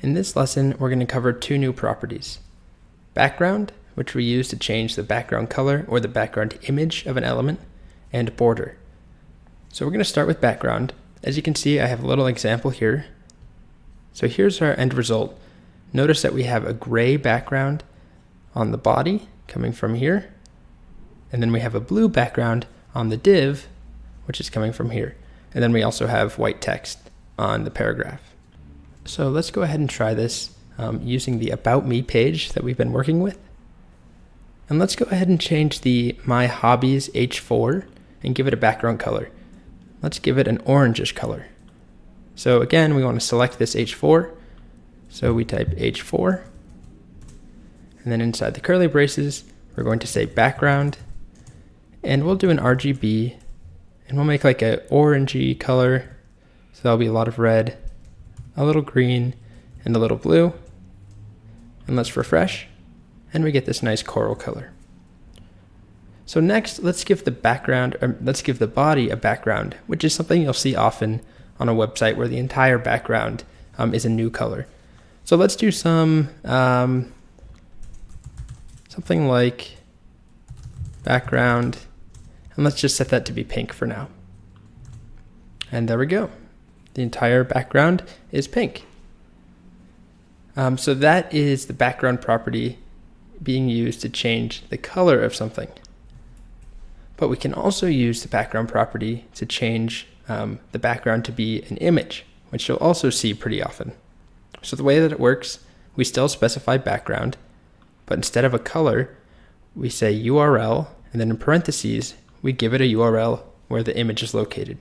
In this lesson, we're going to cover two new properties. Background, which we use to change the background color or the background image of an element, and border. So we're going to start with background. As you can see, I have a little example here. So here's our end result. Notice that we have a gray background on the body coming from here, and then we have a blue background on the div, which is coming from here. And then we also have white text on the paragraph. So let's go ahead and try this using the About Me page that we've been working with. And let's go ahead and change the My Hobbies H4 and give it a background color. Let's give it an orangish color. So again, we want to select this H4. So we type H4. And then inside the curly braces, we're going to say background. And we'll do an RGB. And we'll make like an orangey color. So that'll be a lot of red, a little green, and a little blue. And let's refresh. And we get this nice coral color. So next, let's give the body a background, which is something you'll see often on a website where the entire background is a new color. So let's do something like background, and let's just set that to be pink for now. And there we go. The entire background is pink. So that is the background property being used to change the color of something. But we can also use the background property to change the background to be an image, which you'll also see pretty often. So the way that it works, we still specify background, but instead of a color, we say URL, and then in parentheses, we give it a URL where the image is located.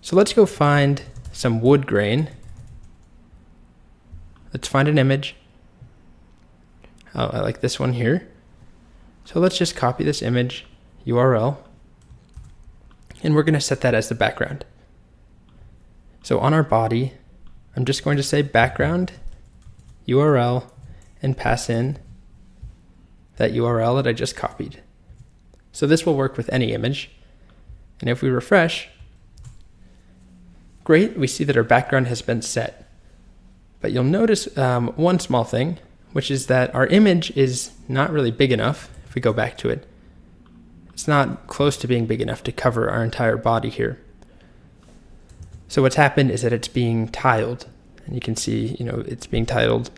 So let's go find some wood grain. Let's find an image. Oh, I like this one here. So let's just copy this image URL, and we're going to set that as the background. So on our body, I'm just going to say background URL and pass in that URL that I just copied. So this will work with any image. And if we refresh, great, we see that our background has been set. But you'll notice one small thing, which is that our image is not really big enough. If we go back to it, it's not close to being big enough to cover our entire body here. So what's happened is that it's being tiled, and you can see, it's being tiled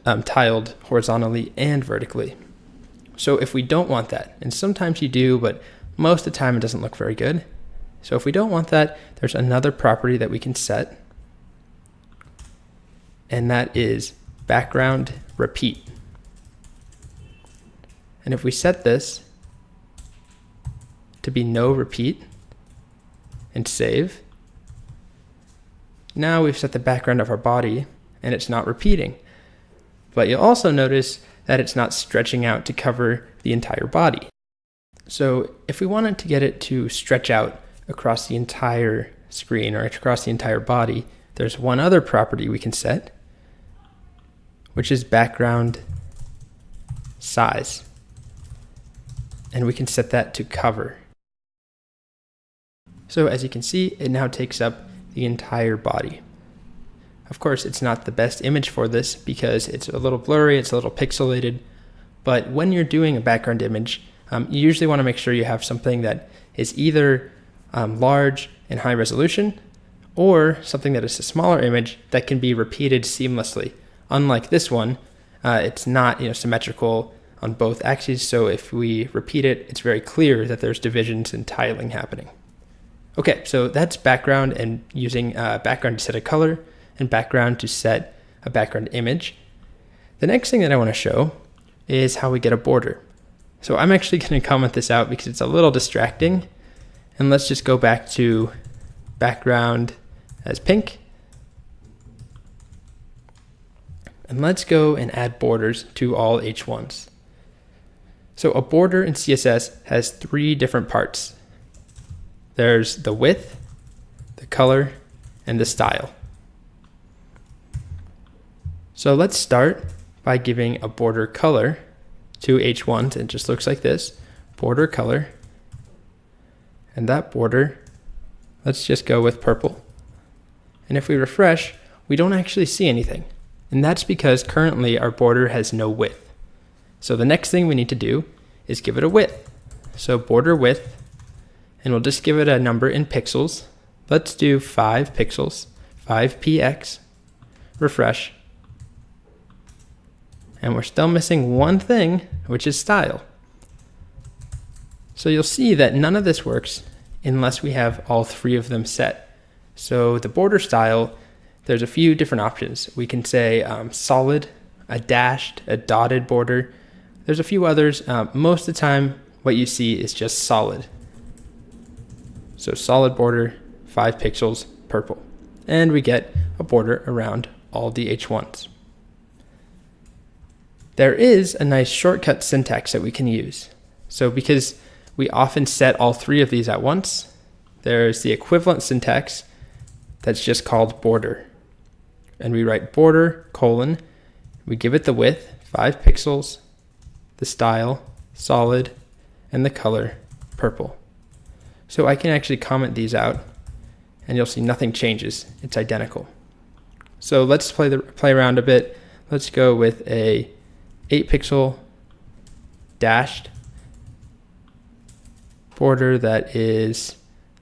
horizontally and vertically. So if we don't want that, and sometimes you do, but most of the time it doesn't look very good. So if we don't want that, there's another property that we can set, and that is background repeat. And if we set this to be no repeat and save, now we've set the background of our body and it's not repeating. But you'll also notice that it's not stretching out to cover the entire body. So if we wanted to get it to stretch out across the entire screen or across the entire body, there's one other property we can set, which is background size. And we can set that to cover. So as you can see, it now takes up the entire body. Of course, it's not the best image for this because it's a little blurry, it's a little pixelated, but when you're doing a background image, you usually want to make sure you have something that is either large and high resolution, or something that is a smaller image that can be repeated seamlessly. Unlike this one, it's not symmetrical on both axes, so if we repeat it, it's very clear that there's divisions and tiling happening. Okay, so that's background, and using background to set a color and background to set a background image. The next thing that I want to show is how we get a border. So I'm actually going to comment this out because it's a little distracting. And let's just go back to background as pink. And let's go and add borders to all H1s. So a border in CSS has three different parts. There's the width, the color, and the style. So let's start by giving a border color to H1s. It just looks like this, border color. And that border, let's just go with purple. And if we refresh, we don't actually see anything. And that's because currently our border has no width. So the next thing we need to do is give it a width. So border width, and we'll just give it a number in pixels. Let's do 5 pixels, 5px, refresh. And we're still missing one thing, which is style. So you'll see that none of this works unless we have all 3 of them set. So the border style, there's a few different options. We can say solid, a dashed, a dotted border. There's a few others. Most of the time, what you see is just solid. So solid border, 5 pixels, purple. And we get a border around all the H1s. There is a nice shortcut syntax that we can use. So because we often set all 3 of these at once, there's the equivalent syntax that's just called border. And we write border, colon, we give it the width, 5 pixels, the style, solid, and the color, purple. So I can actually comment these out, and you'll see nothing changes. It's identical. So let's play around a bit. Let's go with a 8 pixel dashed border that is,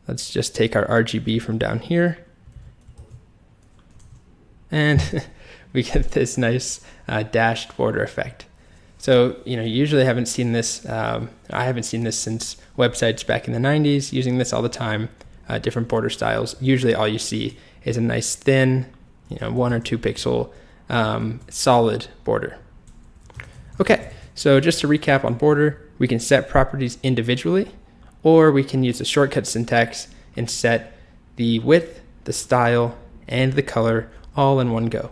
let's just take our RGB from down here, and we get this nice dashed border effect. So, you usually haven't seen this. I haven't seen this since websites back in the 90s, using this all the time, different border styles. Usually all you see is a nice thin, 1 or 2 pixel solid border. Okay, so just to recap on border, we can set properties individually, or we can use the shortcut syntax and set the width, the style, and the color all in one go.